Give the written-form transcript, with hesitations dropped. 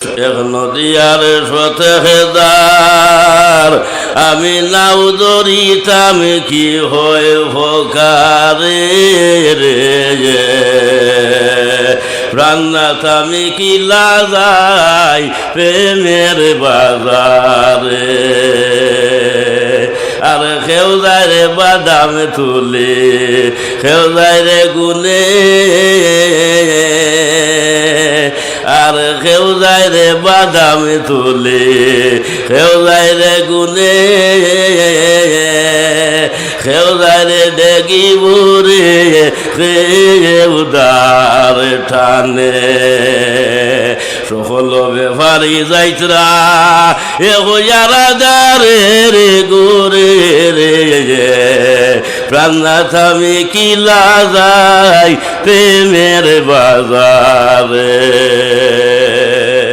শেখ নদিয়ার সতেদার আমি নাও দরিতাম কি হয় ভোকারে রে প্রাণনাথ আমি কি লাগাই প্রেমের বাজারে আর কেউ যায় রে বাদাম তুলে কেউ যায় রে গুনে আর কেউ যায় রে বাদাম তুলে কেউ যায় রে গুনে কেউ যায় রে ডেগি বুড়ে কেউ দার টানে সকল ব্যাপারি যাইতরা এ হইয়ারা দারে রে গোরে রে প্রাণনাথ আমি কি লাগাই প্রেমের বাজারে